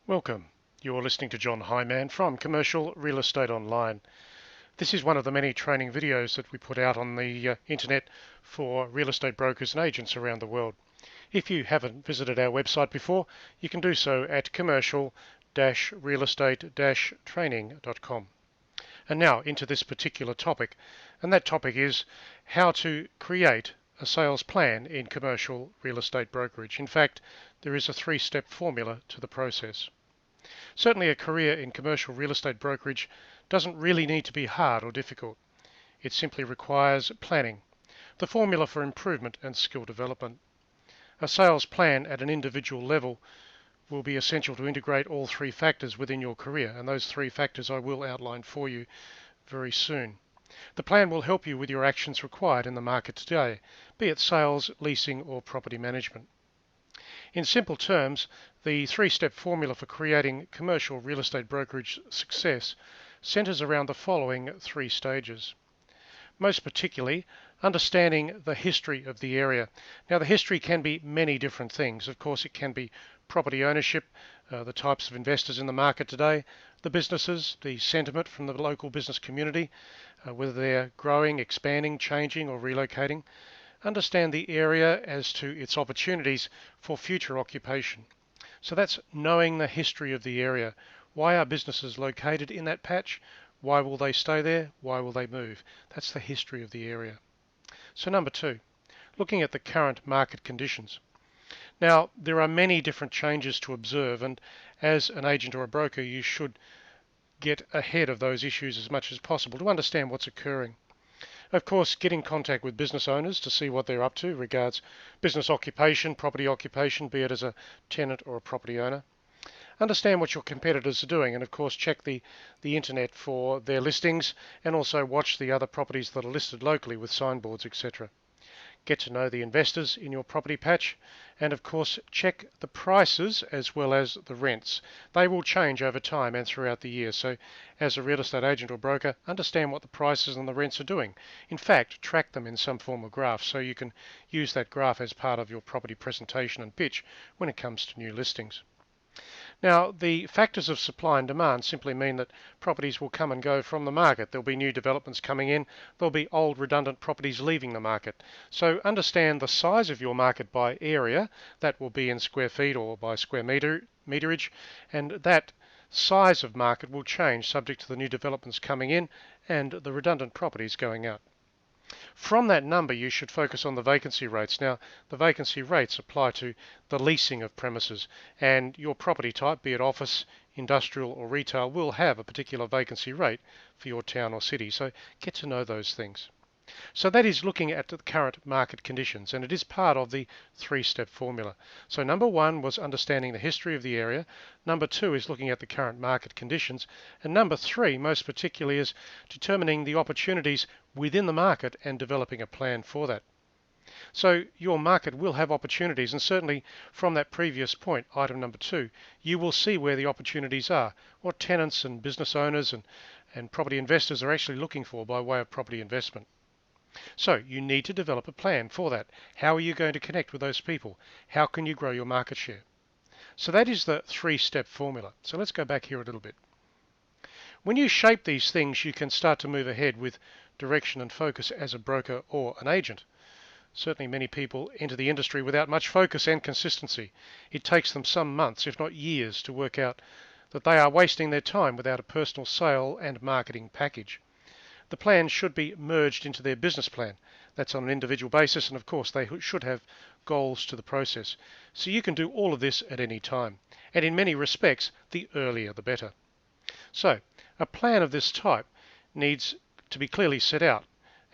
Welcome. You're listening to John Hyman from Commercial Real Estate Online. This is one of the many training videos that we put out on the internet for real estate brokers and agents around the world. If you haven't visited our website before, you can do so at commercial-realestate-training.com. And now into this particular topic, and that topic is how to create a sales plan in commercial real estate brokerage. In fact, there is a three-step formula to the process. Certainly a career in commercial real estate brokerage doesn't really need to be hard or difficult. It simply requires planning, the formula for improvement and skill development. A sales plan at an individual level will be essential to integrate all three factors within your career, and those three factors I will outline for you very soon. The plan will help you with your actions required in the market today, be it sales, leasing, or property management. In simple terms, the three-step formula for creating commercial real estate brokerage success centers around the following three stages. Most particularly, understanding the history of the area. Now, the history can be many different things. Of course, it can be property ownership, the types of investors in the market today, the businesses, the sentiment from the local business community, whether they're growing, expanding, changing, or relocating. Understand the area as to its opportunities for future occupation. So that's knowing the history of the area. Why are businesses located in that patch? Why will they stay there? Why will they move? That's the history of the area. So number two, looking at the current market conditions. Now, there are many different changes to observe, and as an agent or a broker, you should get ahead of those issues as much as possible to understand what's occurring. Of course, get in contact with business owners to see what they're up to regards business occupation, property occupation, be it as a tenant or a property owner. Understand what your competitors are doing, and of course check the internet for their listings, and also watch the other properties that are listed locally with signboards, etc. Get to know the investors in your property patch, and of course check the prices as well as the rents. They will change over time and throughout the year, so as a real estate agent or broker, understand what the prices and the rents are doing. In fact, track them in some form of graph so you can use that graph as part of your property presentation and pitch when it comes to new listings. Now, the factors of supply and demand simply mean that properties will come and go from the market. There'll be new developments coming in. There'll be old redundant properties leaving the market. So understand the size of your market by area. That will be in square feet or by square meterage. And that size of market will change subject to the new developments coming in and the redundant properties going out. From that number, you should focus on the vacancy rates. Now, the vacancy rates apply to the leasing of premises, and your property type, be it office, industrial, or retail, will have a particular vacancy rate for your town or city. So get to know those things. So that is looking at the current market conditions, and it is part of the three-step formula. So number one was understanding the history of the area. Number two is looking at the current market conditions. And number three, most particularly, is determining the opportunities within the market and developing a plan for that. So your market will have opportunities, and certainly from that previous point, item number two, you will see where the opportunities are, what tenants and business owners and property investors are actually looking for by way of property investment. So you need to develop a plan for that. How are you going to connect with those people? How can you grow your market share? So that is the three-step formula. So let's go back here a little bit. When you shape these things, you can start to move ahead with direction and focus as a broker or an agent. Certainly many people enter the industry without much focus and consistency. It takes them some months, if not years, to work out that they are wasting their time without a personal sale and marketing package. The plan should be merged into their business plan. That's on an individual basis, and of course they should have goals to the process. So you can do all of this at any time, and in many respects, the earlier the better. So a plan of this type needs to be clearly set out,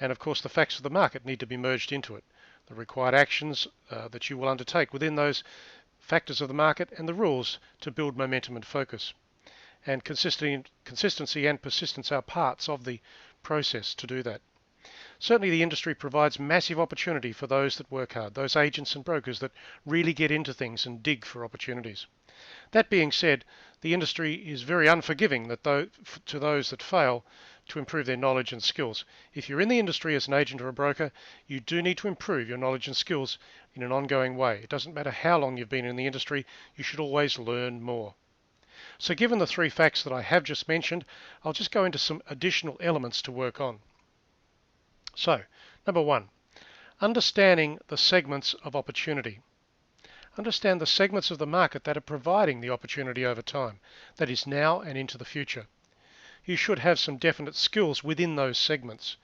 and of course the facts of the market need to be merged into it. The required actions that you will undertake within those factors of the market, and the rules to build momentum and focus. And consistency and persistence are parts of the process to do that. Certainly the industry provides massive opportunity for those that work hard, those agents and brokers that really get into things and dig for opportunities. That being said, the industry is very unforgiving to those that fail to improve their knowledge and skills. If you're in the industry as an agent or a broker, you do need to improve your knowledge and skills in an ongoing way. It doesn't matter how long you've been in the industry, you should always learn more. So given the three facts that I have just mentioned, I'll just go into some additional elements to work on. So, number one, understanding the segments of opportunity. Understand the segments of the market that are providing the opportunity over time, that is now and into the future. You should have some definite skills within those segments.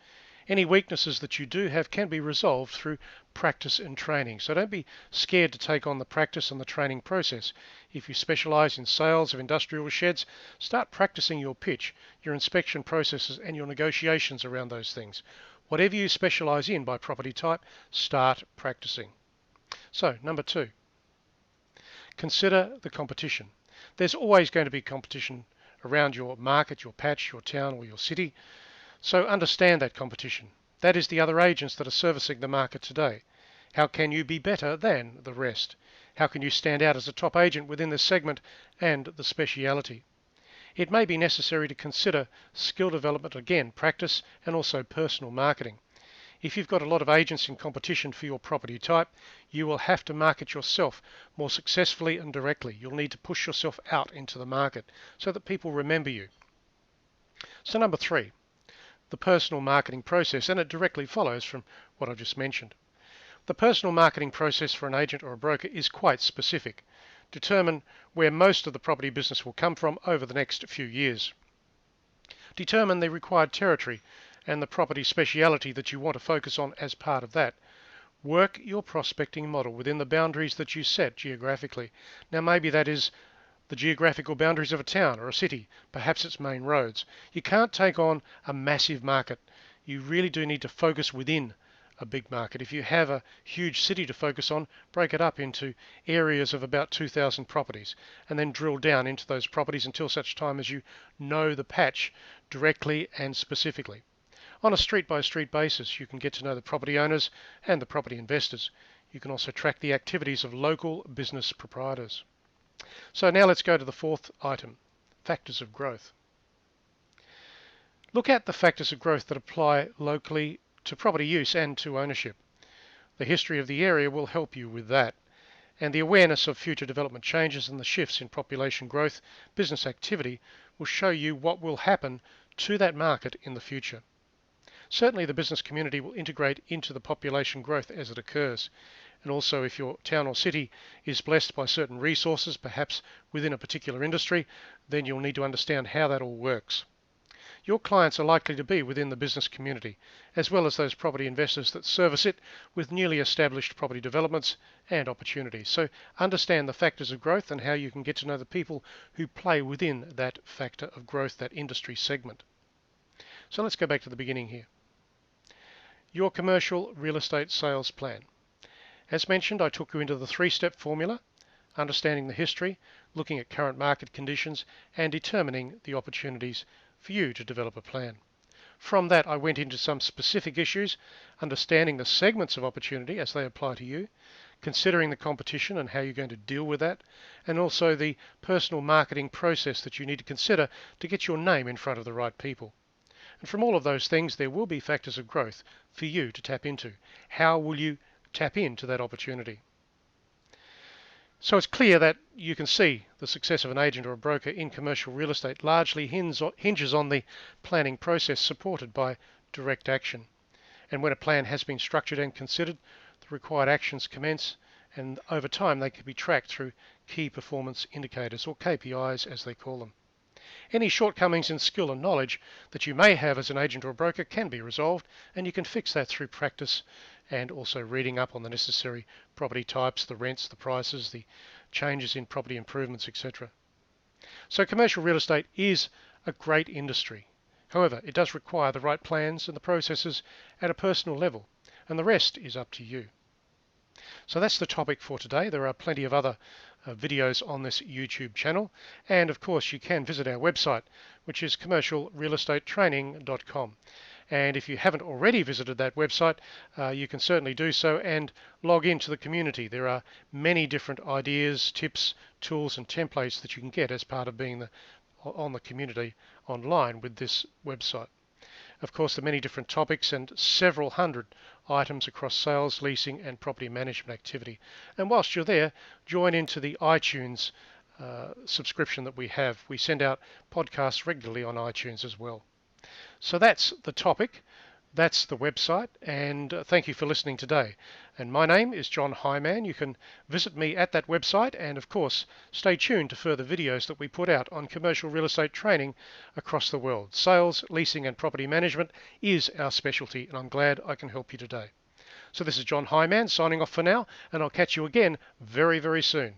Any weaknesses that you do have can be resolved through practice and training. So don't be scared to take on the practice and the training process. If you specialize in sales of industrial sheds, start practicing your pitch, your inspection processes and your negotiations around those things. Whatever you specialize in by property type, start practicing. So, number two, consider the competition. There's always going to be competition around your market, your patch, your town or your city. So understand that competition. That is the other agents that are servicing the market today. How can you be better than the rest? How can you stand out as a top agent within this segment and the speciality? It may be necessary to consider skill development, again, practice and also personal marketing. If you've got a lot of agents in competition for your property type, you will have to market yourself more successfully and directly. You'll need to push yourself out into the market so that people remember you. So number three, the personal marketing process, and it directly follows from what I just mentioned. The personal marketing process for an agent or a broker is quite specific. Determine where most of the property business will come from over the next few years. Determine the required territory and the property speciality that you want to focus on as part of that. Work your prospecting model within the boundaries that you set geographically. Now maybe that is the geographical boundaries of a town or a city, perhaps its main roads. You can't take on a massive market. You really do need to focus within a big market. If you have a huge city to focus on, break it up into areas of about 2,000 properties and then drill down into those properties until such time as you know the patch directly and specifically. On a street-by-street basis, you can get to know the property owners and the property investors. You can also track the activities of local business proprietors. So now let's go to the fourth item, factors of growth. Look at the factors of growth that apply locally to property use and to ownership. The history of the area will help you with that, and the awareness of future development changes and the shifts in population growth, business activity will show you what will happen to that market in the future. Certainly the business community will integrate into the population growth as it occurs. And also if your town or city is blessed by certain resources, perhaps within a particular industry, then you'll need to understand how that all works. Your clients are likely to be within the business community, as well as those property investors that service it with newly established property developments and opportunities. So understand the factors of growth and how you can get to know the people who play within that factor of growth, that industry segment. So let's go back to the beginning here. Your commercial real estate sales plan. As mentioned, I took you into the three-step formula, understanding the history, looking at current market conditions, and determining the opportunities for you to develop a plan. From that, I went into some specific issues, understanding the segments of opportunity as they apply to you, considering the competition and how you're going to deal with that, and also the personal marketing process that you need to consider to get your name in front of the right people. And from all of those things, there will be factors of growth for you to tap into. How will you tap into that opportunity? So it's clear that you can see the success of an agent or a broker in commercial real estate largely hinges on the planning process supported by direct action. And when a plan has been structured and considered, the required actions commence, and over time they can be tracked through key performance indicators, or KPIs as they call them. Any shortcomings in skill and knowledge that you may have as an agent or a broker can be resolved, and you can fix that through practice and also reading up on the necessary property types, the rents, the prices, the changes in property improvements, etc. So commercial real estate is a great industry. However, it does require the right plans and the processes at a personal level, and the rest is up to you. So that's the topic for today. There are plenty of other videos on this YouTube channel, and of course you can visit our website, which is commercialrealestatetraining.com. And if you haven't already visited that website, you can certainly do so and log into the community. There are many different ideas, tips, tools and templates that you can get as part of being on the community online with this website. Of course, there are many different topics and several hundred items across sales, leasing and property management activity. And whilst you're there, join into the iTunes subscription that we have. We send out podcasts regularly on iTunes as well. So that's the topic. That's the website, and thank you for listening today. And my name is John Hyman. You can visit me at that website, and of course, stay tuned to further videos that we put out on commercial real estate training across the world. Sales, leasing, and property management is our specialty, and I'm glad I can help you today. So this is John Hyman signing off for now, and I'll catch you again very, very soon.